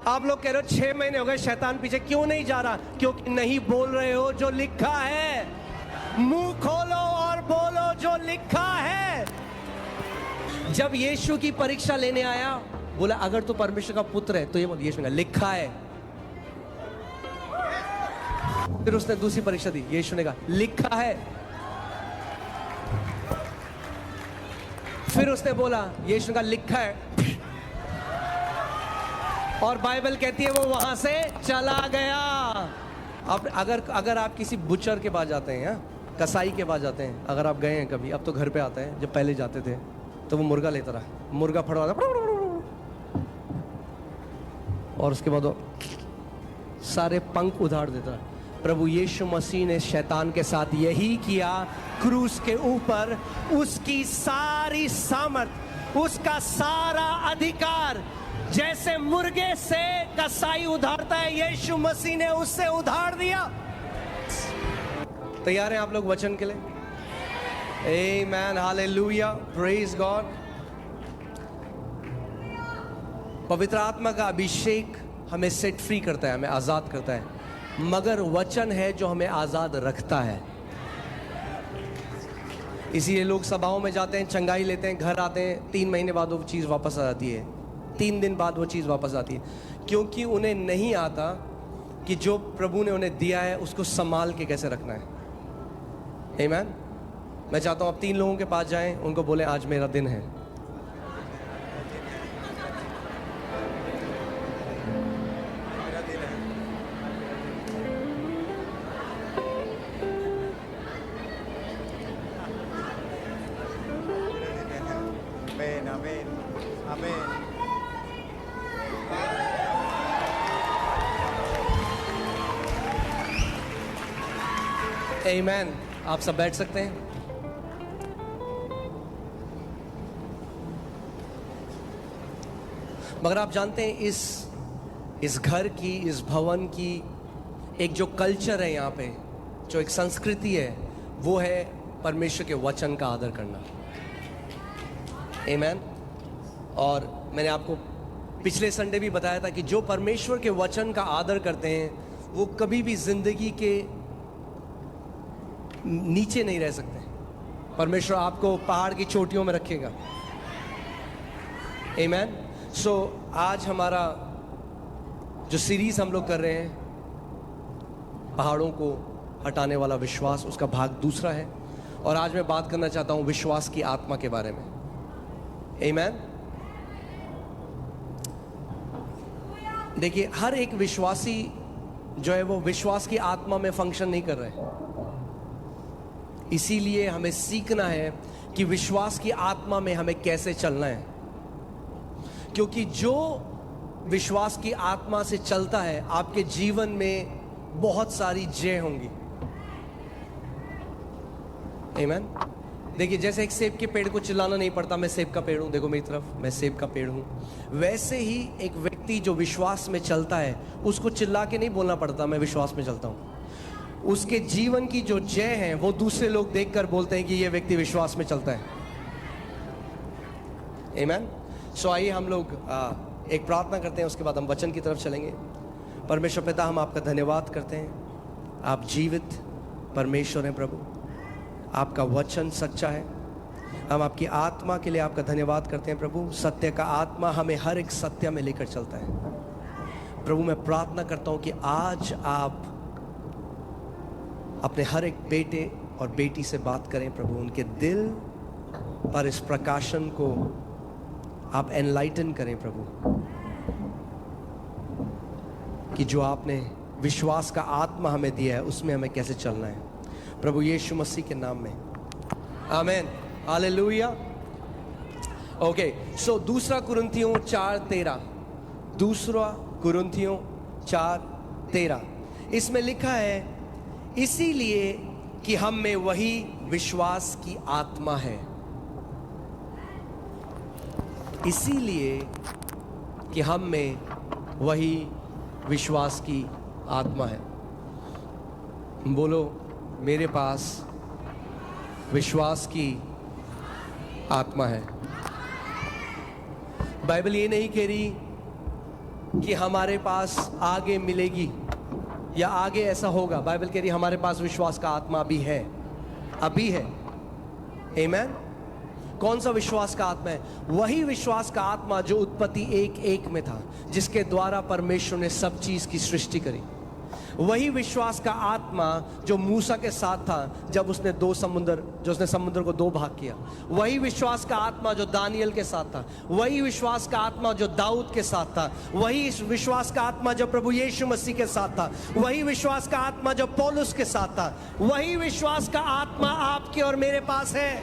आप लोग कह रहे हो 6 महीने हो गए शैतान पीछे क्यों नहीं जा रहा? क्योंकि नहीं बोल रहे हो जो लिखा है। मुंह खोलो और बोलो जो लिखा है। जब यीशु की परीक्षा लेने आया, बोला अगर तू परमेश्वर का पुत्र है तो ये बोल, यीशु ने लिखा है। फिर उसने दूसरी परीक्षा दी, यीशु ने कहा लिखा है। फिर उसने बोला, यीशु ने कहा लिखा है, और बाइबल कहती है वो वहां से चला गया। अब अगर आप किसी बुचर के पास जाते हैं, कसाई के पास जाते हैं, अगर आप गए हैं कभी, अब तो घर पे आते हैं, जब पहले जाते थे तो वो मुर्गा लेता रहा, मुर्गा फड़वाता और उसके बाद वो सारे पंख उधार देता। प्रभु यीशु मसीह ने शैतान के साथ यही किया। क्रूस के ऊपर उसकी सारी सामर्थ, उसका सारा अधिकार, जैसे मुर्गे से कसाई उधारता है, यीशु मसीह ने उससे उधार दिया। तैयार हैं आप लोग वचन के लिए? आमेन, हालेलुया, प्रेज गॉड। पवित्र आत्मा का अभिषेक हमें सेट फ्री करता है, हमें आजाद करता है, मगर वचन है जो हमें आजाद रखता है। इसीलिए लोग सभाओं में जाते हैं, चंगाई लेते हैं, घर आते हैं, 3 महीने बाद वो चीज़ वापस आ जाती है, 3 दिन बाद वो चीज़ वापस आती है, क्योंकि उन्हें नहीं आता कि जो प्रभु ने उन्हें दिया है उसको संभाल के कैसे रखना है। आमीन। मैं चाहता हूँ आप 3 लोगों के पास जाएं, उनको बोलें आज मेरा दिन है। आमीन। आप सब बैठ सकते हैं। मगर आप जानते हैं इस घर की, इस भवन की एक जो कल्चर है, यहाँ पे जो एक संस्कृति है, वो है परमेश्वर के वचन का आदर करना। आमीन। और मैंने आपको पिछले संडे भी बताया था कि जो परमेश्वर के वचन का आदर करते हैं वो कभी भी जिंदगी के नीचे नहीं रह सकते। परमेश्वर आपको पहाड़ की चोटियों में रखेगा। आमीन। सो आज हमारा जो सीरीज हम लोग कर रहे हैं, पहाड़ों को हटाने वाला विश्वास, उसका भाग दूसरा है, और आज मैं बात करना चाहता हूं विश्वास की आत्मा के बारे में। आमीन। देखिए, हर एक विश्वासी जो है वो विश्वास की आत्मा में फंक्शन नहीं कर रहे। इसीलिए हमें सीखना है कि विश्वास की आत्मा में हमें कैसे चलना है, क्योंकि जो विश्वास की आत्मा से चलता है आपके जीवन में बहुत सारी जय होंगी। आमीन। देखिए, जैसे एक सेब के पेड़ को चिल्लाना नहीं पड़ता, मैं सेब का पेड़ हूं, देखो मेरी तरफ, मैं सेब का पेड़ हूं, वैसे ही एक व्यक्ति जो विश्वास में चलता है उसको चिल्ला के नहीं बोलना पड़ता मैं विश्वास में चलता हूं। उसके जीवन की जो जय है वो दूसरे लोग देखकर बोलते हैं कि ये व्यक्ति विश्वास में चलता है। आमीन। सो आइए हम लोग एक प्रार्थना करते हैं, उसके बाद हम वचन की तरफ चलेंगे। परमेश्वर पिता, हम आपका धन्यवाद करते हैं, आप जीवित परमेश्वर हैं प्रभु, आपका वचन सच्चा है। हम आपकी आत्मा के लिए आपका धन्यवाद करते हैं प्रभु। सत्य का आत्मा हमें हर एक सत्य में लेकर चलता है प्रभु। मैं प्रार्थना करता हूं कि आज आप अपने हर एक बेटे और बेटी से बात करें प्रभु, उनके दिल पर इस प्रकाशन को आप एनलाइटन करें प्रभु, कि जो आपने विश्वास का आत्मा हमें दिया है उसमें हमें कैसे चलना है प्रभु, यीशु मसीह के नाम में, आमीन, हालेलुया। ओके, सो 2 कुरिन्थियों 4:13, 2 कुरिन्थियों 4:13, इसमें लिखा है इसीलिए कि हम में वही विश्वास की आत्मा है। इसीलिए कि हम में वही विश्वास की आत्मा है। बोलो, मेरे पास विश्वास की आत्मा है। बाइबल ये नहीं कह रही कि हमारे पास आगे मिलेगी या आगे ऐसा होगा। बाइबल कह रही है हमारे पास विश्वास का आत्मा अभी है, अभी है। आमीन। कौन सा विश्वास का आत्मा है? वही विश्वास का आत्मा जो उत्पत्ति 1:1 में था, जिसके द्वारा परमेश्वर ने सब चीज की सृष्टि करी। वही विश्वास का आत्मा जो मूसा के साथ था जब उसने समुद्र को 2 भाग किया। वही विश्वास का आत्मा जो दानियल के साथ था। वही विश्वास का आत्मा जो दाऊद के साथ था। वही विश्वास का आत्मा जो प्रभु यीशु मसीह के साथ था। वही विश्वास का आत्मा जो पौलुस के साथ था। वही विश्वास का आत्मा आपके और मेरे पास है।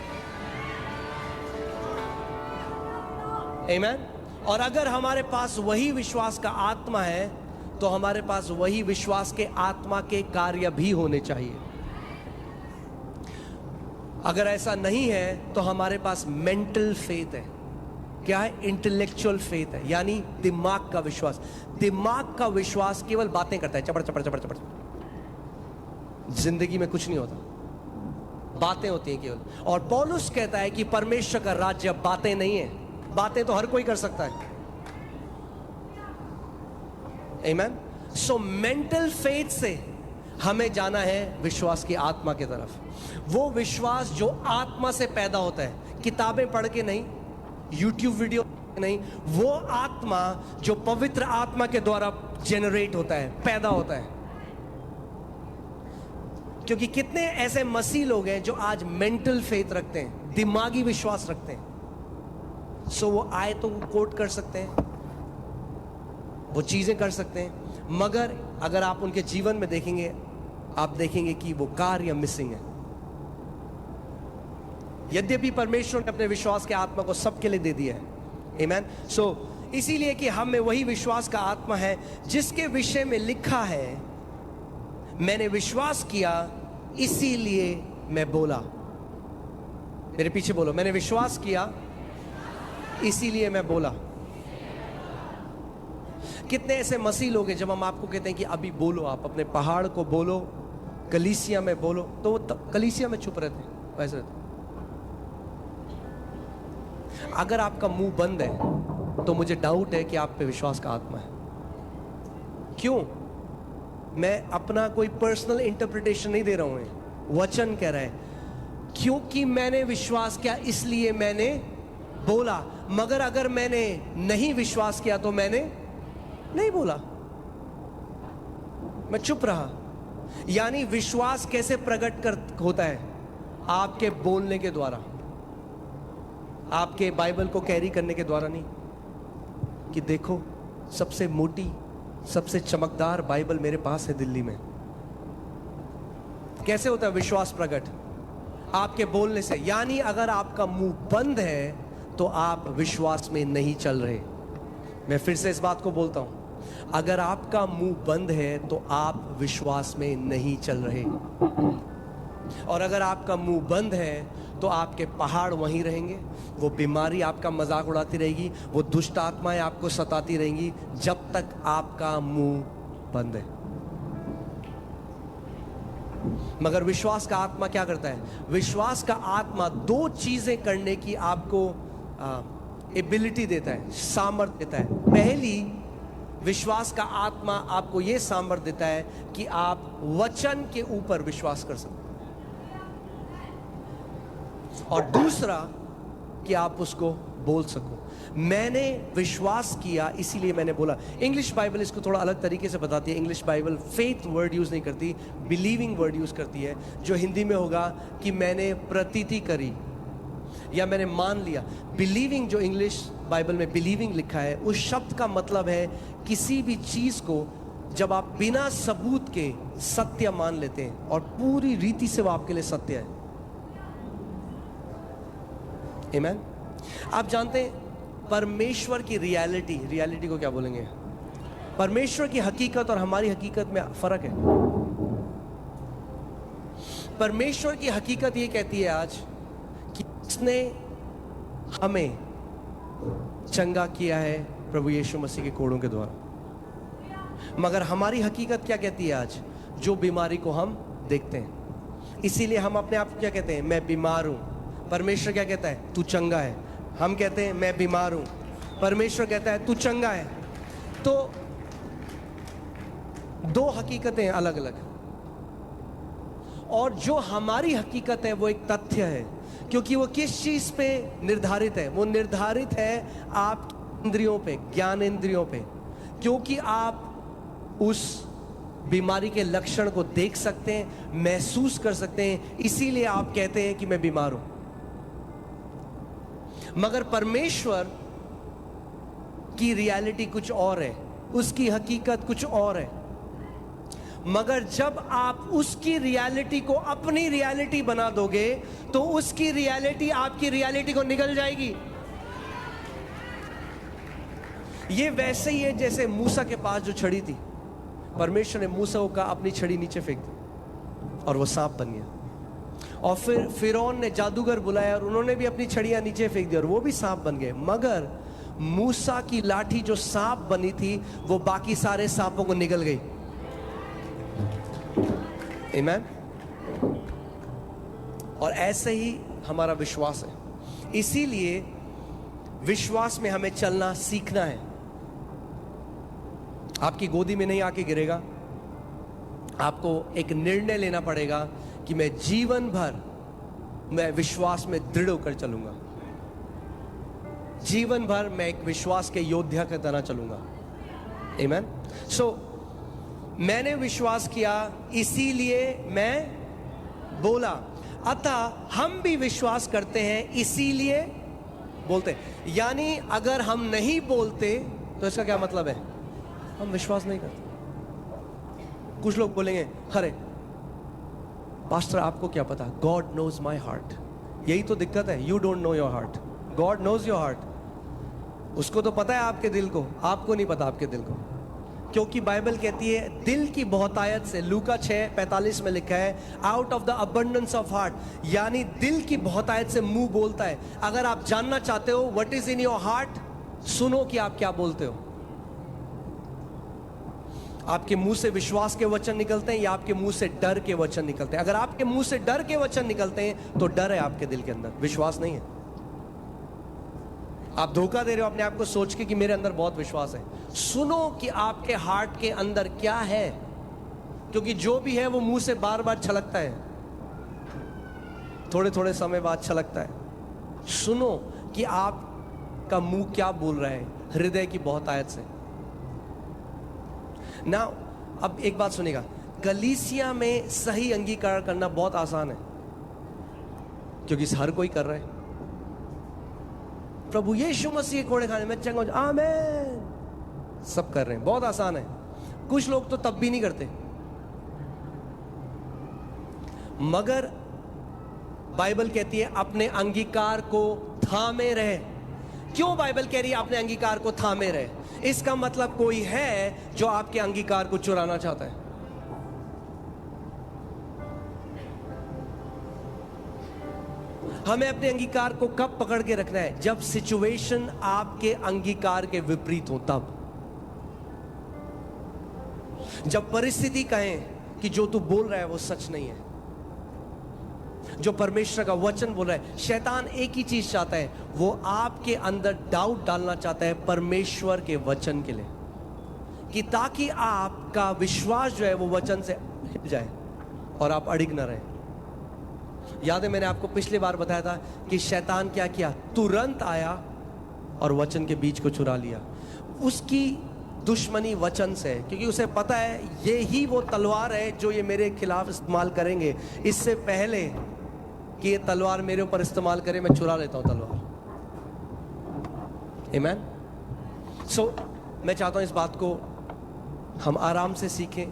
आमीन। और अगर हमारे पास वही विश्वास का आत्मा है तो हमारे पास वही विश्वास के आत्मा के कार्य भी होने चाहिए। अगर ऐसा नहीं है तो हमारे पास मेंटल फेथ है। क्या है? इंटेलेक्चुअल फेथ है, यानी दिमाग का विश्वास। दिमाग का विश्वास केवल बातें करता है, चपड़ चपड़ चपड़ चपड़। जिंदगी में कुछ नहीं होता, बातें होती हैं केवल। और पौलुस कहता है कि परमेश्वर का राज्य बातें नहीं है। बातें तो हर कोई कर सकता है। आमीन। सो मेंटल फेथ से हमें जाना है विश्वास की आत्मा की तरफ। वो विश्वास जो आत्मा से पैदा होता है, किताबें पढ़ के नहीं, यूट्यूब वीडियो नहीं। वो आत्मा जो पवित्र आत्मा के द्वारा जनरेट होता है, पैदा होता है। क्योंकि कितने ऐसे मसीह लोग हैं जो आज मेंटल फेथ रखते हैं, दिमागी विश्वास रखते हैं। सो वो आयतों को कोट कर सकते हैं, वो चीजें कर सकते हैं, मगर अगर आप उनके जीवन में देखेंगे, आप देखेंगे कि वो कार्य मिसिंग है। यद्यपि परमेश्वर ने अपने विश्वास के आत्मा को सबके लिए दे दिया है। आमीन। सो इसीलिए कि हम में वही विश्वास का आत्मा है जिसके विषय में लिखा है, मैंने विश्वास किया इसीलिए मैं बोला। मेरे पीछे बोलो, मैंने विश्वास किया इसीलिए मैं बोला। कितने ऐसे मसीह लोग हैं जब हम आपको कहते हैं कि अभी बोलो, आप अपने पहाड़ को बोलो, कलीसिया में बोलो, तो वो कलीसिया में चुप रहते हैं, वैसे रहते। अगर आपका मुंह बंद है तो मुझे डाउट है कि आप पे विश्वास का आत्मा है। क्यों? मैं अपना कोई पर्सनल इंटरप्रिटेशन नहीं दे रहा हूं, वचन कह रहा है क्योंकि मैंने विश्वास किया इसलिए मैंने बोला। मगर अगर मैंने नहीं विश्वास किया तो मैंने नहीं बोला, मैं चुप रहा। यानी विश्वास कैसे प्रकट होता है? आपके बोलने के द्वारा, आपके बाइबल को कैरी करने के द्वारा नहीं। कि देखो सबसे मोटी, सबसे चमकदार बाइबल मेरे पास है दिल्ली में। कैसे होता है विश्वास प्रकट? आपके बोलने से। यानी अगर आपका मुंह बंद है तो आप विश्वास में नहीं चल रहे। मैं फिर से इस बात को बोलता हूं, अगर आपका मुंह बंद है तो आप विश्वास में नहीं चल रहे। और अगर आपका मुंह बंद है तो आपके पहाड़ वहीं रहेंगे, वो बीमारी आपका मजाक उड़ाती रहेगी, वो दुष्ट आत्माएं आपको सताती रहेंगी जब तक आपका मुंह बंद है। मगर विश्वास का आत्मा क्या करता है? विश्वास का आत्मा 2 चीजें करने की आपको एबिलिटी देता है, सामर्थ्य देता है। पहली, विश्वास का आत्मा आपको यह सामर्थ्य देता है कि आप वचन के ऊपर विश्वास कर सकते हैं, और दूसरा कि आप उसको बोल सको। मैंने विश्वास किया इसीलिए मैंने बोला। इंग्लिश बाइबल इसको थोड़ा अलग तरीके से बताती है। English Bible faith word use नहीं करती, बिलीविंग वर्ड यूज करती है, जो हिंदी में होगा कि मैंने प्रतीति करी या मैंने मान लिया। बिलीविंग, जो इंग्लिश बाइबल में बिलीविंग लिखा है, उस शब्द का मतलब है किसी भी चीज को जब आप बिना सबूत के सत्य मान लेते हैं और पूरी रीति से वो आपके लिए सत्य है। आमीन। आप जानते हैं परमेश्वर की रियलिटी को क्या बोलेंगे? परमेश्वर की हकीकत और हमारी हकीकत में फर्क है। परमेश्वर की हकीकत ये कहती है आज कि उसने हमें चंगा किया है प्रभु यीशु मसीह के कोड़ों के द्वारा। मगर हमारी हकीकत क्या कहती है आज? जो बीमारी को हम देखते हैं। इसीलिए हम अपने आप को क्या कहते हैं? मैं बीमार हूं। परमेश्वर क्या कहता है? तू चंगा है। हम कहते हैं मैं बीमार हूं, परमेश्वर कहता है तू चंगा है। तो दो हकीकतें अलग अलग, और जो हमारी हकीकत है वो एक तथ्य है, क्योंकि वो किस चीज पे निर्धारित है? वो निर्धारित है आप इंद्रियों पे, ज्ञान इंद्रियों पे, क्योंकि आप उस बीमारी के लक्षण को देख सकते हैं, महसूस कर सकते हैं, इसीलिए आप कहते हैं कि मैं बीमार हूं। मगर परमेश्वर की रियलिटी कुछ और है, उसकी हकीकत कुछ और है। मगर जब आप उसकी रियलिटी को अपनी रियलिटी बना दोगे तो उसकी रियलिटी आपकी रियलिटी को निगल जाएगी। ये वैसे ही है जैसे मूसा के पास जो छड़ी थी, परमेश्वर ने मूसा को कहा अपनी छड़ी नीचे फेंक दी और वो सांप बन गया। और फिर फिरौन ने जादूगर बुलाया और उन्होंने भी अपनी छड़ियां नीचे फेंक दी और वो भी सांप बन गए। मगर मूसा की लाठी जो सांप बनी थी वो बाकी सारे सांपों को निगल गई। आमीन। और ऐसे ही हमारा विश्वास है, इसीलिए विश्वास में हमें चलना सीखना है। आपकी गोदी में नहीं आके गिरेगा, आपको एक निर्णय लेना पड़ेगा कि मैं जीवन भर मैं विश्वास में दृढ़ होकर चलूंगा, जीवन भर मैं एक विश्वास के योद्धा की तरह चलूंगा। आमीन। सो मैंने विश्वास किया इसीलिए मैं बोला, अतः हम भी विश्वास करते हैं इसीलिए बोलते हैं। यानी अगर हम नहीं बोलते तो इसका क्या मतलब है? हम विश्वास नहीं करते। कुछ लोग बोलेंगे अरे पास्टर आपको क्या पता, गॉड नोज माई हार्ट। यही तो दिक्कत है, you don't know your heart, God knows your heart. उसको तो पता है आपके दिल को, आपको नहीं पता आपके दिल को। क्योंकि बाइबल कहती है दिल की बहुतायत से, लूका 6:45 में लिखा है out of the abundance of heart, यानी दिल की बहुतायत से मुंह बोलता है। अगर आप जानना चाहते हो what is in your heart, सुनो कि आप क्या बोलते हो। आपके मुंह से विश्वास के वचन निकलते हैं या आपके मुंह से डर के वचन निकलते हैं? अगर आपके मुंह से डर के वचन निकलते हैं तो डर है आपके दिल के अंदर, विश्वास नहीं है। आप धोखा दे रहे हो अपने आप को सोच के कि मेरे अंदर बहुत विश्वास है। सुनो कि आपके हार्ट के अंदर क्या है, क्योंकि जो भी है वो मुंह से बार बार छलकता है, थोड़े थोड़े समय बाद छलकता है। सुनो कि आपका मुंह क्या बोल रहा है हृदय की बहुतायत से ना। अब एक बात सुनिएगा, कलीसिया में सही अंगीकार करना बहुत आसान है, क्योंकि हर कोई कर रहा है। प्रभु यीशु मसीह कोड़े खाने में चंगो आमीन, सब कर रहे हैं, बहुत आसान है। कुछ लोग तो तब भी नहीं करते। मगर बाइबल कहती है अपने अंगीकार को थामे रहे। क्यों बाइबल कह रही है अपने अंगीकार को थामे रहे? इसका मतलब कोई है जो आपके अंगीकार को चुराना चाहता है। हमें अपने अंगीकार को कब पकड़ के रखना है? जब सिचुएशन आपके अंगीकार के विपरीत हो, तब। जब परिस्थिति कहें कि जो तू बोल रहा है वो सच नहीं है, जो परमेश्वर का वचन बोल रहा है। शैतान एक ही चीज चाहता है, वो आपके अंदर डाउट डालना चाहता है परमेश्वर के वचन के लिए, कि ताकि आपका विश्वास जो है वो वचन से हिल जाए और आप अड़िग न रहे। याद है मैंने आपको पिछली बार बताया था कि शैतान क्या किया? तुरंत आया और वचन के बीज को चुरा लिया। उसकी दुश्मनी वचन से है, क्योंकि उसे पता है ये ही वो तलवार है जो ये मेरे खिलाफ इस्तेमाल करेंगे। इससे पहले कि ये तलवार मेरे ऊपर इस्तेमाल करे, मैं चुरा लेता हूं तलवार। आमीन। सो मैं चाहता हूं इस बात को हम आराम से सीखें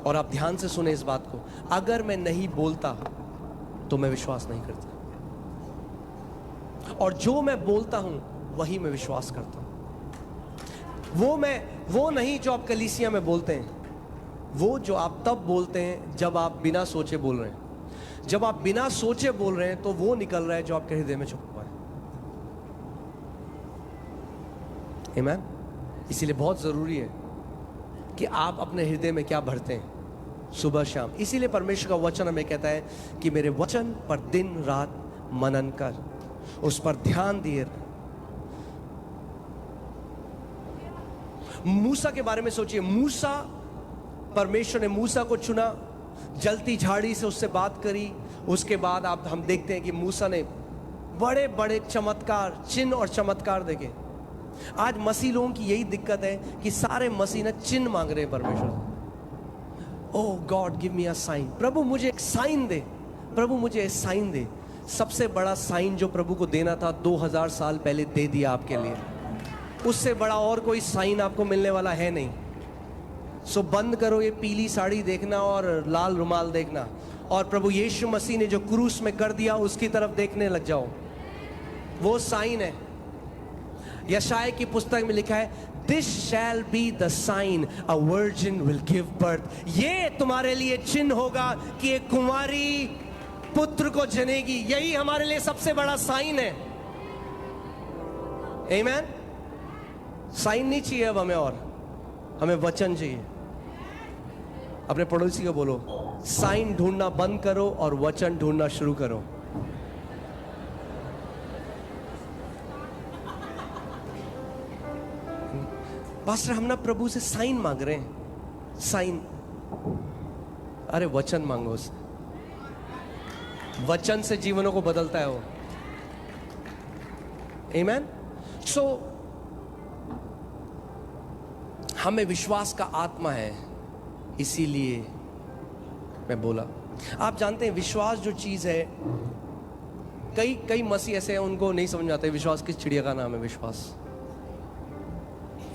और आप ध्यान से सुने इस बात को। अगर मैं नहीं बोलता तो मैं विश्वास नहीं करता, और जो मैं बोलता हूं वही मैं विश्वास करता हूं। वो नहीं जो आप कलीसिया में बोलते हैं, वो जो आप तब बोलते हैं जब आप बिना सोचे बोल रहे हैं। जब आप बिना सोचे बोल रहे हैं तो वो निकल रहा है जो आपके हृदय में छुपा है। आमीन। इसीलिए बहुत जरूरी है कि आप अपने हृदय में क्या भरते हैं सुबह शाम। इसीलिए परमेश्वर का वचन हमें कहता है कि मेरे वचन पर दिन रात मनन कर, उस पर ध्यान दिए। मूसा के बारे में सोचिए। मूसा, परमेश्वर ने मूसा को चुना, जलती झाड़ी से उससे बात करी। उसके बाद आप हम देखते हैं कि मूसा ने बड़े बड़े चमत्कार, चिन्ह और चमत्कार देखे। आज मसीह लोगों की यही दिक्कत है कि सारे मसीह ना चिन्ह मांग रहे हैं परमेश्वर। Oh God give me a sign, प्रभु मुझे एक साइन दे, प्रभु मुझे एक साइन दे। सबसे बड़ा साइन जो प्रभु को देना था 2000 साल पहले दे दिया आपके लिए। उससे बड़ा और कोई साइन आपको मिलने वाला है नहीं। सो बंद करो ये पीली साड़ी देखना और लाल रुमाल देखना, और प्रभु यीशु मसीह ने जो क्रूस में कर दिया उसकी तरफ देखने लग जाओ। वो साइन है। यशायाह की पुस्तक में लिखा है, this shall be the sign, a virgin will give birth. ये तुम्हारे लिए चिन्ह होगा कि एक कुंवारी पुत्र को जनेगी। यही हमारे लिए सबसे बड़ा साइन है। आमीन। साइन नहीं चाहिए अब हमें, और हमें वचन चाहिए। अपने पड़ोसी को बोलो, साइन ढूंढना बंद करो और वचन ढूंढना शुरू करो। पास्टर हम ना प्रभु से साइन मांग रहे हैं। साइन, अरे वचन मांगो उससे। वचन से जीवनों को बदलता है वो। आमीन। सो हमें विश्वास का आत्मा है, इसीलिए मैं बोला। आप जानते हैं विश्वास जो चीज है, कई मसीह ऐसे हैं उनको नहीं समझ में आता है विश्वास किस चिड़िया का नाम है। विश्वास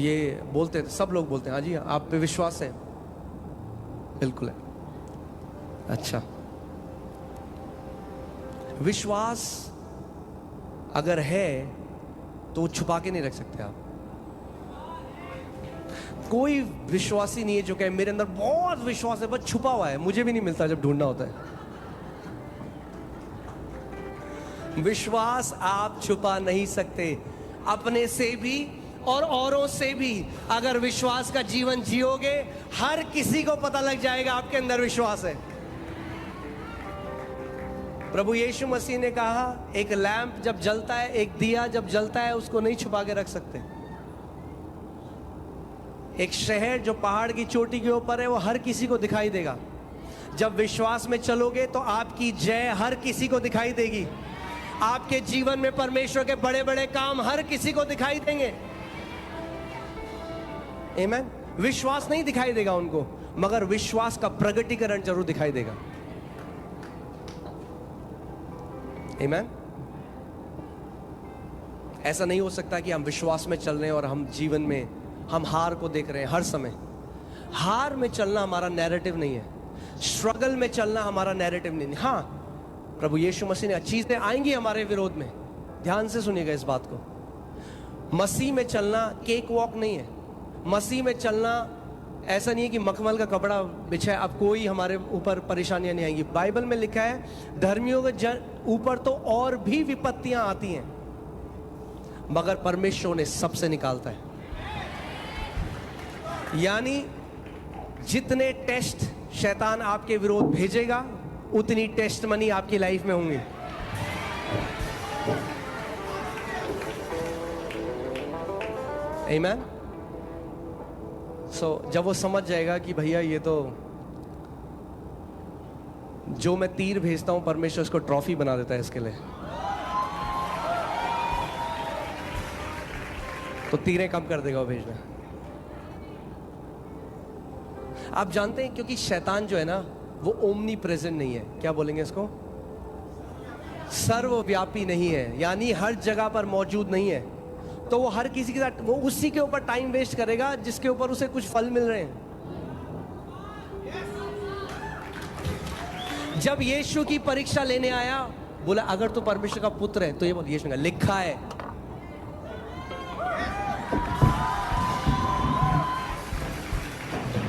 ये बोलते हैं, सब लोग बोलते हैं हाँ जी आप पे विश्वास है, बिल्कुल है। अच्छा, विश्वास अगर है तो छुपा के नहीं रख सकते आप। कोई विश्वासी नहीं है जो कहे मेरे अंदर बहुत विश्वास है, बस छुपा हुआ है, मुझे भी नहीं मिलता जब ढूंढना होता है। विश्वास आप छुपा नहीं सकते, अपने से भी और औरों से भी। अगर विश्वास का जीवन जियोगे, हर किसी को पता लग जाएगा आपके अंदर विश्वास है। प्रभु यीशु मसीह ने कहा, एक लैंप जब जलता है, एक दिया जब जलता है, उसको नहीं छुपा के रख सकते। एक शहर जो पहाड़ की चोटी के ऊपर है, वो हर किसी को दिखाई देगा। जब विश्वास में चलोगे तो आपकी जय हर किसी को दिखाई देगी। आपके जीवन में परमेश्वर के बड़े बड़े काम हर किसी को दिखाई देंगे। आमीन। विश्वास नहीं दिखाई देगा उनको, मगर विश्वास का प्रगटीकरण जरूर दिखाई देगा। आमीन। ऐसा नहीं हो सकता कि हम विश्वास में चल रहे हैं और हम जीवन में हम हार को देख रहे हैं हर समय। हार में चलना हमारा नैरेटिव नहीं है, स्ट्रगल में चलना हमारा नैरेटिव नहीं है। हाँ, प्रभु यीशु मसीह ने चीजें आएंगी हमारे विरोध में, ध्यान से सुनिएगा इस बात को। मसीह में चलना केक वॉक नहीं है। मसीह में चलना ऐसा नहीं है कि मखमल का कपड़ा बिछा है, अब कोई हमारे ऊपर परेशानियां नहीं आएंगी। बाइबल में लिखा है धर्मियों के ऊपर तो और भी विपत्तियां आती हैं, मगर परमेश्वर उन्हें सबसे निकालता है। यानी जितने टेस्ट शैतान आपके विरोध भेजेगा, उतनी टेस्ट मनी आपकी लाइफ में होंगी। आमीन। सो जब वो समझ जाएगा कि भैया ये तो जो मैं तीर भेजता हूं परमेश्वर उसको ट्रॉफी बना देता है इसके लिए, तो तीरें कम कर देगा वो भेजना। आप जानते हैं क्योंकि शैतान जो है ना वो ओमनी प्रेजेंट नहीं है, क्या बोलेंगे इसको, सर्वव्यापी नहीं है, यानी हर जगह पर मौजूद नहीं है। तो वो हर किसी के साथ वो उसी के ऊपर टाइम वेस्ट करेगा जिसके ऊपर उसे कुछ फल मिल रहे हैं। जब यीशु की परीक्षा लेने आया, बोला अगर तू परमेश्वर का पुत्र है तो ये बोल, यीशु ने लिखा है।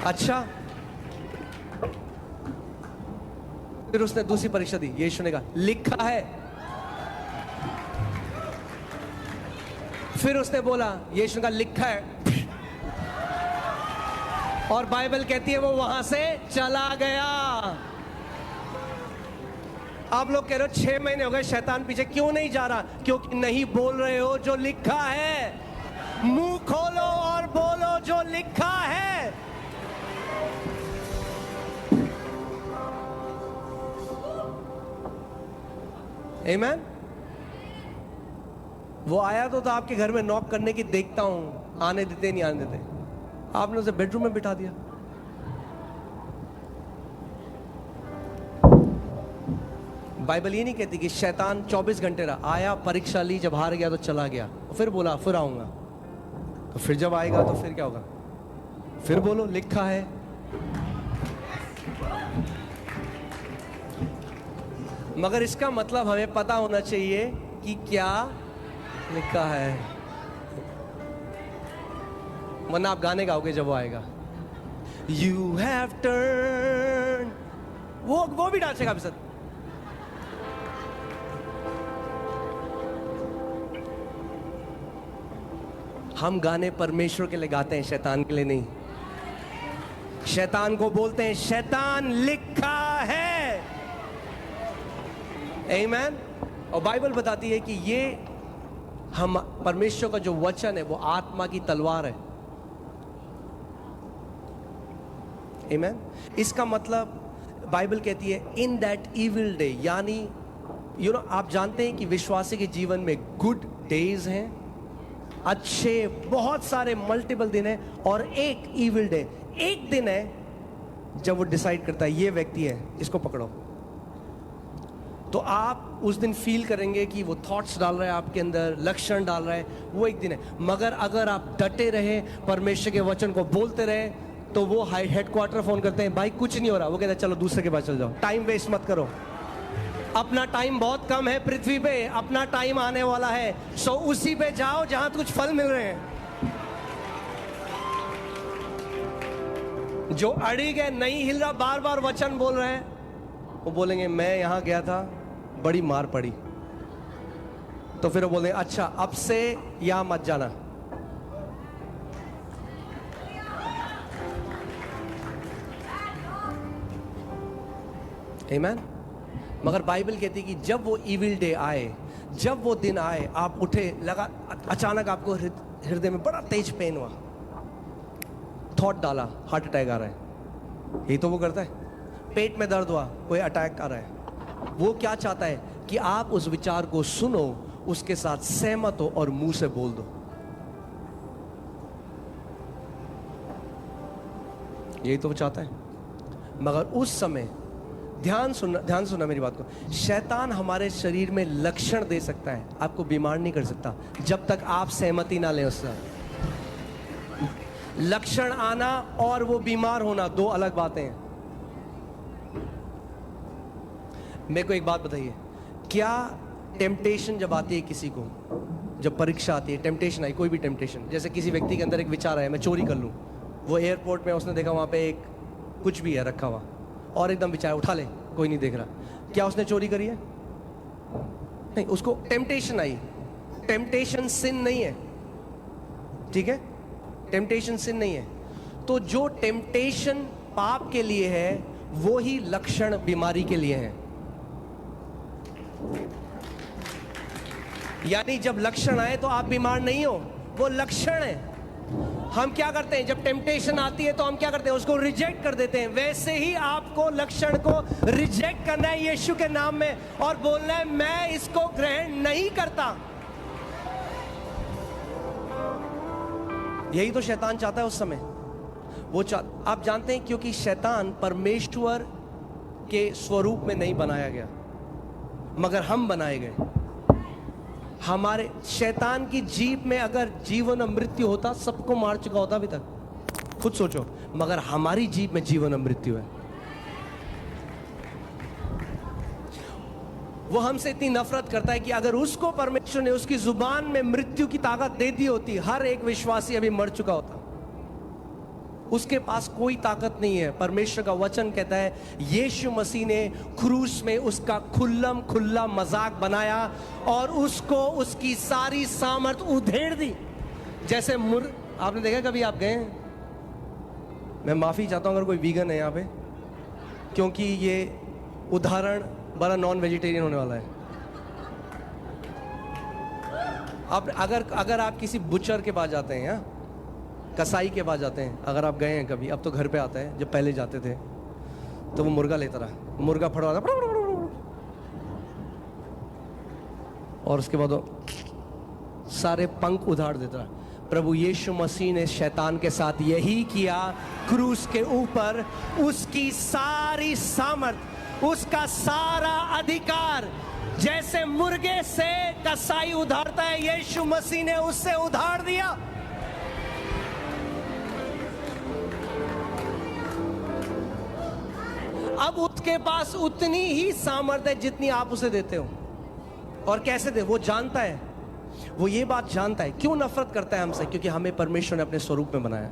अच्छा, फिर उसने दूसरी परीक्षा दी, यीशु ने कहा लिखा है। फिर उसने बोला, यीशु ने कहा लिखा है, और बाइबल कहती है वो वहां से चला गया। आप लोग कह रहे हो 6 महीने हो गए शैतान पीछे क्यों नहीं जा रहा? क्योंकि नहीं बोल रहे हो जो लिखा है। मुंह खोलो और बोलो जो लिखा है। आमीन। वो आया तो था आपके घर में नॉक करने की, देखता हूं आने देते नहीं आने देते, आपने उसे बेडरूम में बिठा दिया। बाइबल ये नहीं कहती कि शैतान 24 घंटे रहा, आया, परीक्षा ली, जब हार गया तो चला गया, फिर बोला फिर आऊंगा। तो फिर जब आएगा तो फिर क्या होगा? फिर बोलो लिखा है। मगर इसका मतलब हमें पता होना चाहिए कि क्या लिखा है, वरना आप गाने गाओगे जब वो आएगा। You have turned, वो भी डांसेगा आपके साथ। हम गाने परमेश्वर के लिए गाते हैं, शैतान के लिए नहीं। शैतान को बोलते हैं शैतान लिखा है। आमीन। और बाइबल बताती है कि ये हम परमेश्वर का जो वचन है वो आत्मा की तलवार है। आमीन। इसका मतलब बाइबल कहती है इन दैट इविल डे, यानी आप जानते हैं कि विश्वासी के जीवन में गुड डेज हैं, अच्छे बहुत सारे मल्टीपल दिन है, और एक इविल डे, एक दिन है जब वो डिसाइड करता है ये व्यक्ति है, इसको पकड़ो। तो आप उस दिन फील करेंगे कि वो थॉट्स डाल रहा है आपके अंदर, लक्षण डाल रहा है, वो एक दिन है। मगर अगर आप डटे रहे, परमेश्वर के वचन को बोलते रहे, तो वो हेडक्वार्टर फोन करते हैं, भाई कुछ नहीं हो रहा। वो कहते हैं चलो दूसरे के पास चल जाओ, टाइम वेस्ट मत करो, अपना टाइम बहुत कम है पृथ्वी पे, अपना टाइम आने वाला है, सो उसी पे जाओ जहां कुछ फल मिल रहे हैं। जो अड़िग है, नहीं हिल रहा, बार बार वचन बोल रहे हैं, वो बोलेंगे मैं यहां गया था, बड़ी मार पड़ी। तो फिर वो बोलेंगे अच्छा अब से यहां मत जाना। आमीन। मगर बाइबल कहती है कि जब वो इविल डे आए, जब वो दिन आए, आप उठे, लगा अचानक आपको हृदय में बड़ा तेज पेन हुआ, थॉट डाला हार्ट अटैक आ रहा है, यही तो वो करता है। पेट में दर्द हुआ, कोई अटैक आ रहा है। वो क्या चाहता है कि आप उस विचार को सुनो, उसके साथ सहमत हो और मुंह से बोल दो। यही तो वो चाहता है। मगर उस समय ध्यान सुनना मेरी बात को, शैतान हमारे शरीर में लक्षण दे सकता है, आपको बीमार नहीं कर सकता जब तक आप सहमति ना लें उससे। लक्षण आना और वो बीमार होना दो अलग बातें हैं। मेरे को एक बात बताइए, क्या टेम्पटेशन जब आती है किसी को, जब परीक्षा आती है, टेम्पटेशन आई, कोई भी टेम्पटेशन, जैसे किसी व्यक्ति के अंदर एक विचार आया मैं चोरी कर लूं, वो एयरपोर्ट में उसने देखा वहां पे एक कुछ भी है रखा हुआ, और एकदम विचार उठा ले, कोई नहीं देख रहा, क्या उसने चोरी करी है? नहीं, उसको टेम्पटेशन आई। टेम्पटेशन सिन नहीं है, ठीक है? टेम्पटेशन सिन नहीं है। तो जो टेम्पटेशन पाप के लिए है, वो ही लक्षण बीमारी के लिए है। यानी जब लक्षण आए तो आप बीमार नहीं हो, वो लक्षण है। हम क्या करते हैं, जब टेम्पटेशन आती है तो हम क्या करते हैं, उसको रिजेक्ट कर देते हैं। वैसे ही आपको लक्षण को रिजेक्ट करना है यीशु के नाम में, और बोलना है मैं इसको ग्रहण नहीं करता। यही तो शैतान चाहता है उस समय। आप जानते हैं, क्योंकि शैतान परमेश्वर के स्वरूप में नहीं बनाया गया, मगर हम बनाए गए। हमारे शैतान की जीभ में अगर जीवन और मृत्यु होता, सबको मार चुका होता अभी तक। खुद सोचो, मगर हमारी जीभ में जीवन और मृत्यु है। वो हमसे इतनी नफरत करता है कि अगर उसको परमेश्वर ने उसकी जुबान में मृत्यु की ताकत दे दी होती, हर एक विश्वासी अभी मर चुका होता। उसके पास कोई ताकत नहीं है। परमेश्वर का वचन कहता है यीशु मसीह ने क्रूस में उसका खुल्लम खुल्ला मजाक बनाया और उसको उसकी सारी सामर्थ उधेड़ दी। जैसे आपने देखा कभी, आप गए? मैं माफी चाहता हूं अगर कोई वीगन है यहाँ पे, क्योंकि ये उदाहरण बड़ा नॉन वेजिटेरियन होने वाला है। आप अगर आप किसी बुचर के पास जाते हैं, कसाई के पास जाते हैं, अगर आप गए हैं कभी, अब तो घर पे आता है, जब पहले जाते थे तो वो मुर्गा लेता रहा, मुर्गा फड़वा था और उसके बाद वो सारे पंख उधाड़ देता रहा। प्रभु यीशु मसीह ने शैतान के साथ यही किया क्रूस के ऊपर। उसकी सारी सामर्थ, उसका सारा अधिकार, जैसे मुर्गे से कसाई उधारता है, यीशु मसीह ने उससे उधार दिया। अब उसके पास उतनी ही सामर्थ है जितनी आप उसे देते हो। और कैसे दे, वो जानता है, वो ये बात जानता है। क्यों नफरत करता है हमसे? क्योंकि हमें परमेश्वर ने अपने स्वरूप में बनाया।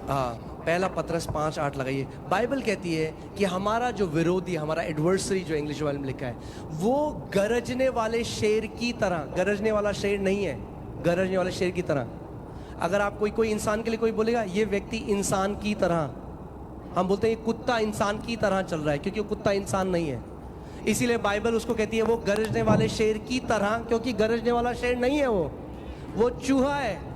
पहला पतरस 5:8 लगाइए। बाइबल कहती है कि हमारा जो विरोधी, हमारा एडवर्सरी, जो इंग्लिश वाले में लिखा है, वो गरजने वाले शेर की तरह, गरजने वाला शेर नहीं है, गरजने वाले शेर की तरह। अगर आप कोई इंसान के लिए कोई बोलेगा ये व्यक्ति इंसान की तरह, हम बोलते हैं कुत्ता इंसान की तरह चल रहा है, क्योंकि वो कुत्ता इंसान नहीं है। इसीलिए बाइबल उसको कहती है वो गरजने वाले शेर की तरह, क्योंकि गरजने वाला शेर नहीं है, वो चूहा है।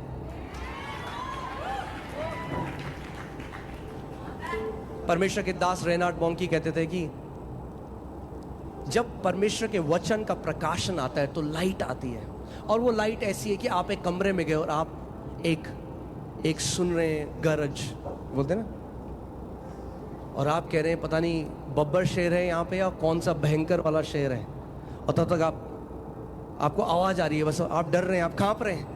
परमेश्वर के दास रेनार्ड बॉन्की कहते थे कि जब परमेश्वर के वचन का प्रकाशन आता है तो लाइट आती है, और वो लाइट ऐसी है कि आप एक कमरे में गए और आप एक सुन रहे हैं गरज, बोलते ना, और आप कह रहे हैं पता नहीं बब्बर शेर है यहाँ पे या कौन सा भयंकर वाला शेर है, और तब तक आपको आवाज आ रही है, बस आप डर रहे हैं, आप कांप रहे हैं,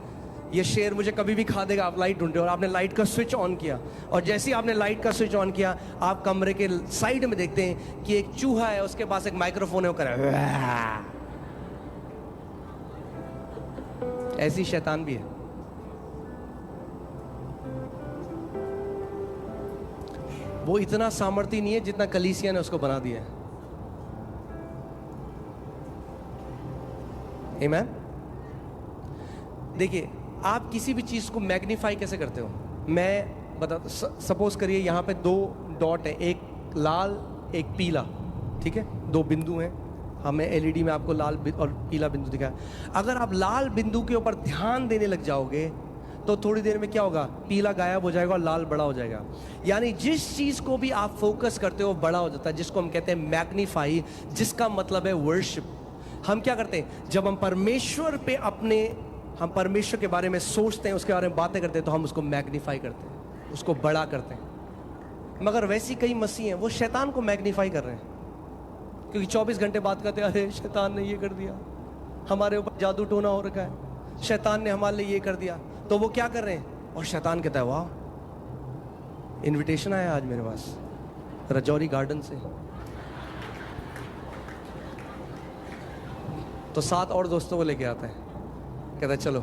ये शेर मुझे कभी भी खा देगा। आप लाइट ढूंढते हो और आपने लाइट का स्विच ऑन किया, और जैसे ही आपने लाइट का स्विच ऑन किया, आप कमरे के साइड में देखते हैं कि एक चूहा है, उसके पास एक माइक्रोफोन है, वो कर रहा है। ऐसी शैतान भी है। वो इतना सामर्थ्य नहीं है जितना कलीसिया ने उसको बना दिया है। आमीन। देखिए, आप किसी भी चीज को मैग्नीफाई कैसे करते हो? मैं बता, सपोज करिए यहाँ पे 2 डॉट है, एक लाल एक पीला, ठीक है, 2 बिंदु हैं, हमें एलईडी में आपको लाल और पीला बिंदु दिखा। अगर आप लाल बिंदु के ऊपर ध्यान देने लग जाओगे तो थोड़ी देर में क्या होगा, पीला गायब हो जाएगा और लाल बड़ा हो जाएगा। यानी जिस चीज को भी आप फोकस करते हो बड़ा हो जाता है, जिसको हम कहते हैं मैग्नीफाई, जिसका मतलब है वर्शिप। हम क्या करते हैं, जब हम परमेश्वर पे हम परमेश्वर के बारे में सोचते हैं, उसके बारे में बातें करते हैं, तो हम उसको मैग्नीफाई करते हैं, उसको बड़ा करते हैं। मगर वैसी कई मसीह हैं, वो शैतान को मैग्नीफाई कर रहे हैं, क्योंकि 24 घंटे बात करते हैं, अरे शैतान ने ये कर दिया, हमारे ऊपर जादू टोना हो रखा है, शैतान ने हमारे लिए ये कर दिया। तो वो क्या कर रहे हैं, और शैतान कहता है वाह, इनविटेशन आया आज मेरे पास रजौरी गार्डन से, तो 7 और दोस्तों को लेके आता है, कहता है चलो।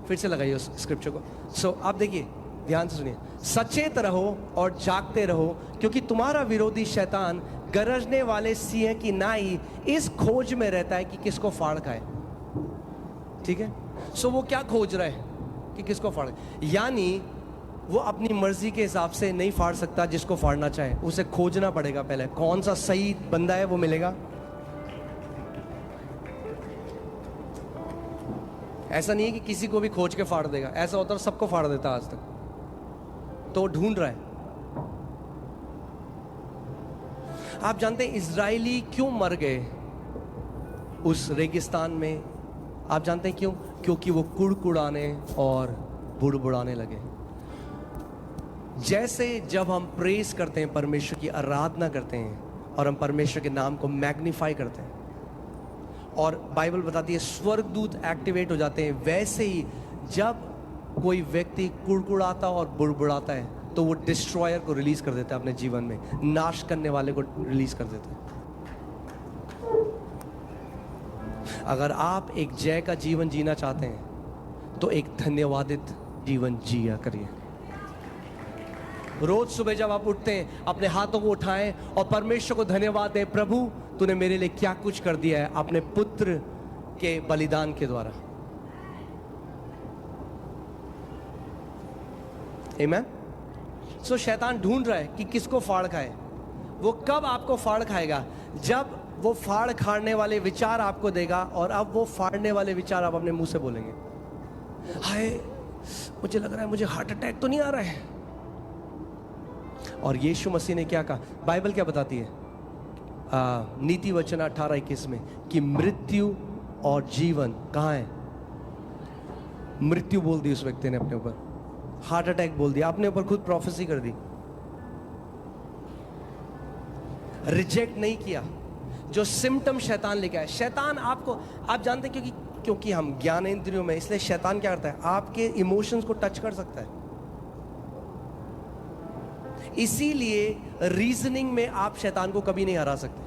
फिर से लगाइए उस स्क्रिप्चर को। आप देखिए, ध्यान से सुनिए, सचेत रहो और जागते रहो, क्योंकि तुम्हारा विरोधी शैतान गरजने वाले सिंह की नाई इस खोज में रहता है कि किसको फाड़ खाए। ठीक है, वो क्या खोज रहा है कि किसको फाड़, यानी वो अपनी मर्जी के हिसाब से नहीं फाड़ सकता जिसको फाड़ना चाहे, उसे खोजना पड़ेगा पहले, कौन सा सही बंदा है वो मिलेगा। ऐसा नहीं है कि किसी को भी खोज के फाड़ देगा, ऐसा होता है सबको फाड़ देता आज तक, तो ढूंढ रहा है। आप जानते हैं इजरायली क्यों मर गए उस रेगिस्तान में? आप जानते हैं क्यों? क्योंकि वो कुड़कुड़ाने और बुड़बुड़ाने लगे। जैसे जब हम प्रेस करते हैं, परमेश्वर की आराधना करते हैं और हम परमेश्वर के नाम को मैग्नीफाई करते हैं, और बाइबल बताती है स्वर्गदूत एक्टिवेट हो जाते हैं, वैसे ही जब कोई व्यक्ति कुड़कुड़ाता और बुड़बुड़ाता है तो वो डिस्ट्रॉयर को रिलीज कर देता है अपने जीवन में, नाश करने वाले को रिलीज कर देता है। अगर आप एक जय का जीवन जीना चाहते हैं तो एक धन्यवादित जीवन जिया करिए। रोज सुबह जब आप उठते हैं, अपने हाथों को उठाएं और परमेश्वर को धन्यवाद दें, प्रभु तूने मेरे लिए क्या कुछ कर दिया है अपने पुत्र के बलिदान के द्वारा। आमीन। शैतान ढूंढ रहा है कि किसको फाड़ खाए। वो कब आपको फाड़ खाएगा? जब वो फाड़ खाड़ने वाले विचार आपको देगा, और अब वो फाड़ने वाले विचार आप अपने मुंह से बोलेंगे। हाय, मुझे लग रहा है मुझे हार्ट अटैक तो नहीं आ रहा है। और यीशु मसीह ने क्या कहा? बाइबल क्या बताती है? नीति वचन 18:21 में कि मृत्यु और जीवन कहाँ है? मृत्यु बोल दी उस व्यक्ति ने अपने ऊपर, हार्ट अटैक बोल दिया, अपने ऊपर खुद प्रोफेसी कर दी। रिजेक्ट नहीं किया जो सिम्टम शैतान लेके आया। शैतान आपको, आप जानते हैं क्योंकि हम ज्ञानेंद्रियों में, इसलिए शैतान क्या करता है? आपके इमोशंस को टच कर सकता है। इसीलिए रीजनिंग में आप शैतान को कभी नहीं हरा सकते,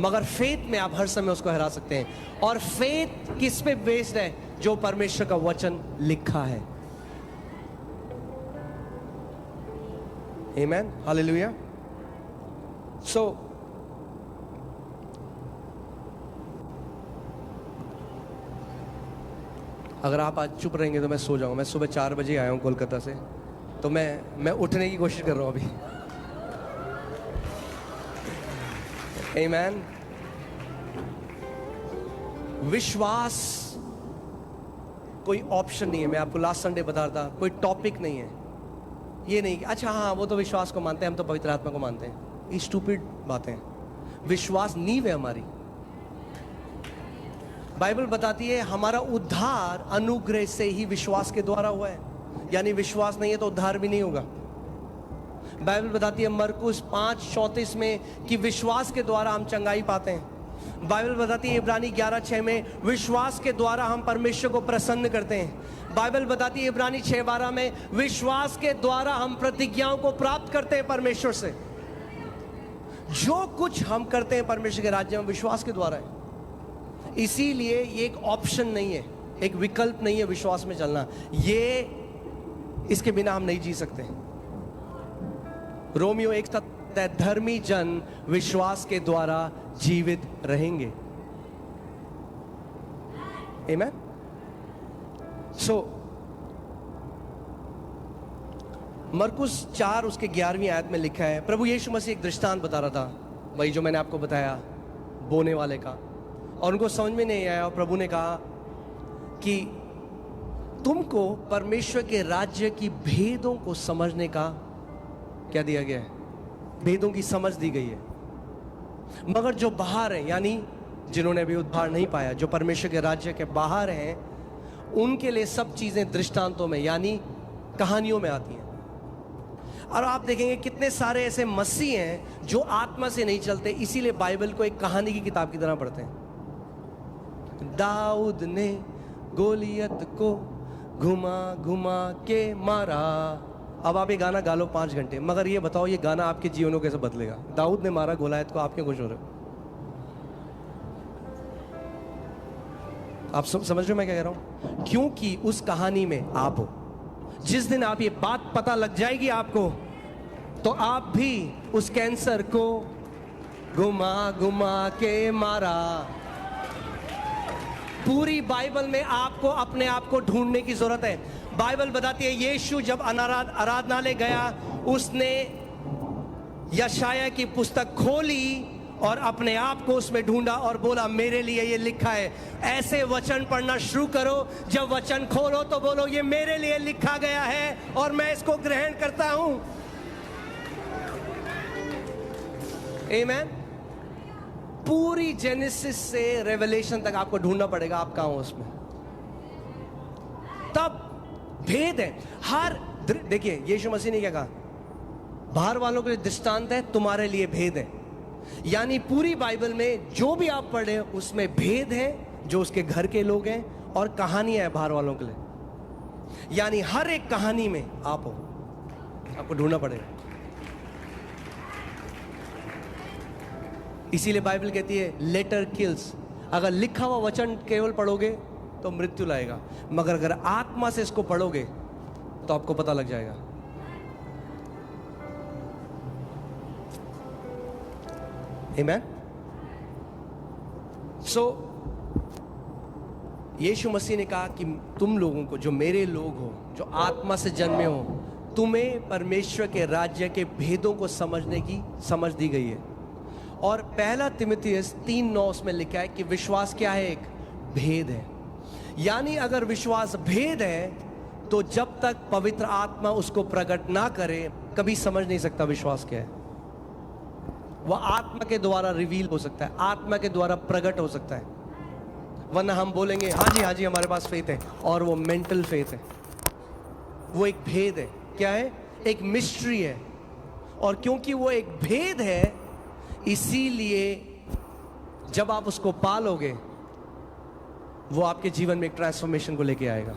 मगर फेथ में आप हर समय उसको हरा सकते हैं। और फेथ किस पे बेस्ड है? जो परमेश्वर का वचन लिखा है। आमेन, हालेलुया। सो अगर आप आज चुप रहेंगे तो मैं सो जाऊंगा। मैं सुबह 4 बजे आया हूं कोलकाता से, तो मैं उठने की कोशिश कर रहा हूं अभी। आमेन। विश्वास कोई ऑप्शन नहीं है। मैं आपको लास्ट संडे बता रहा था, कोई टॉपिक नहीं है। ये नहीं कि अच्छा हाँ वो तो विश्वास को मानते हैं, हम तो पवित्र आत्मा को मानते हैं। ये स्टूपिड बातें हैं। विश्वास नींव है हमारी। बाइबल बताती है हमारा उद्धार अनुग्रह से ही विश्वास के द्वारा हुआ है, यानी विश्वास नहीं है तो उद्धार भी नहीं होगा। बाइबल बताती है मरकुस 5:34 में कि विश्वास के द्वारा हम चंगाई पाते हैं। बाइबल बताती है इब्रानी 11:6 में विश्वास के द्वारा हम परमेश्वर को प्रसन्न करते हैं। बाइबल बताती है इब्रानी 6:12 में विश्वास के द्वारा हम प्रतिज्ञाओं को प्राप्त करते हैं परमेश्वर से। जो कुछ हम करते हैं परमेश्वर के राज्य में विश्वास के द्वारा है। इसीलिए ये एक ऑप्शन नहीं है, एक विकल्प नहीं है विश्वास में चलना। ये इसके बिना हम नहीं जी सकते। रोमियो 1:7 धर्मी जन विश्वास के द्वारा जीवित रहेंगे। आमेन। सो मरकुस 4 उसके 11वीं आयत में लिखा है, प्रभु यीशु मसीह एक दृष्टांत बता रहा था, वही जो मैंने आपको बताया बोने वाले का, और उनको समझ में नहीं आया। और प्रभु ने कहा कि तुमको परमेश्वर के राज्य की भेदों को समझने का क्या दिया गया है? भेदों की समझ दी गई है। मगर जो बाहर हैं, यानी जिन्होंने अभी उद्धार नहीं पाया, जो परमेश्वर के राज्य के बाहर हैं, उनके लिए सब चीजें दृष्टांतों में यानी कहानियों में आती हैं। और आप देखेंगे कितने सारे ऐसे मसीह हैं जो आत्मा से नहीं चलते, इसीलिए बाइबल को एक कहानी की किताब की तरह पढ़ते हैं। दाऊद ने गोलियत को घुमा घुमा के मारा। अब आप ये गाना गा लो 5 घंटे, मगर ये बताओ ये गाना आपके जीवन को कैसे बदलेगा? दाऊद ने मारा गोलियत को, आप क्यों खुश हो रहे हो? आप समझ रहे हो मैं क्या कह रहा हूं? क्योंकि उस कहानी में आप हो। जिस दिन आप ये बात पता लग जाएगी आपको, तो आप भी उस कैंसर को घुमा घुमा के मारा। पूरी बाइबल में आपको अपने आप को ढूंढने की जरूरत है। बाइबल बताती है यीशु जब आराधनालय गया, उसने यशाया की पुस्तक खोली और अपने आप को उसमें ढूंढा और बोला मेरे लिए ये लिखा है। ऐसे वचन पढ़ना शुरू करो, जब वचन खोलो तो बोलो ये मेरे लिए लिखा गया है और मैं इसको ग्रहण करता हूं। आमेन। पूरी जेनेसिस से रेवलेशन तक आपको ढूंढना पड़ेगा आप कहां हो उसमें, तब भेद है। हर देखिए यीशु मसीह ने क्या कहा? बाहर वालों के लिए दृष्टांत है, तुम्हारे लिए भेद है। यानी पूरी बाइबल में जो भी आप पढ़े उसमें भेद है, जो उसके घर के लोग हैं, और कहानियां है बाहर वालों के लिए। यानी हर एक कहानी में आप हो, आपको ढूंढना पड़ेगा। इसीलिए बाइबल कहती है लेटर किल्स। अगर लिखा हुआ वचन केवल पढ़ोगे तो मृत्यु लाएगा, मगर अगर आत्मा से इसको पढ़ोगे तो आपको पता लग जाएगा। आमेन। सो यीशु मसीह ने कहा कि तुम लोगों को, जो मेरे लोग हो, जो आत्मा से जन्मे हो, तुम्हें परमेश्वर के राज्य के भेदों को समझने की समझ दी गई है। और पहला तिमुथियुस 3:9 में लिखा है कि विश्वास क्या है? एक भेद है। यानी अगर विश्वास भेद है तो जब तक पवित्र आत्मा उसको प्रकट ना करे कभी समझ नहीं सकता विश्वास क्या है। वह आत्मा के द्वारा रिवील हो सकता है, आत्मा के द्वारा प्रकट हो सकता है, वरना हम बोलेंगे हाँ जी हमारे पास फेथ है, और वो मेंटल फेथ है। वो एक भेद है। क्या है? एक मिस्ट्री है। और क्योंकि वो एक भेद है इसीलिए जब आप उसको पालोगे वो आपके जीवन में एक ट्रांसफॉर्मेशन को लेके आएगा।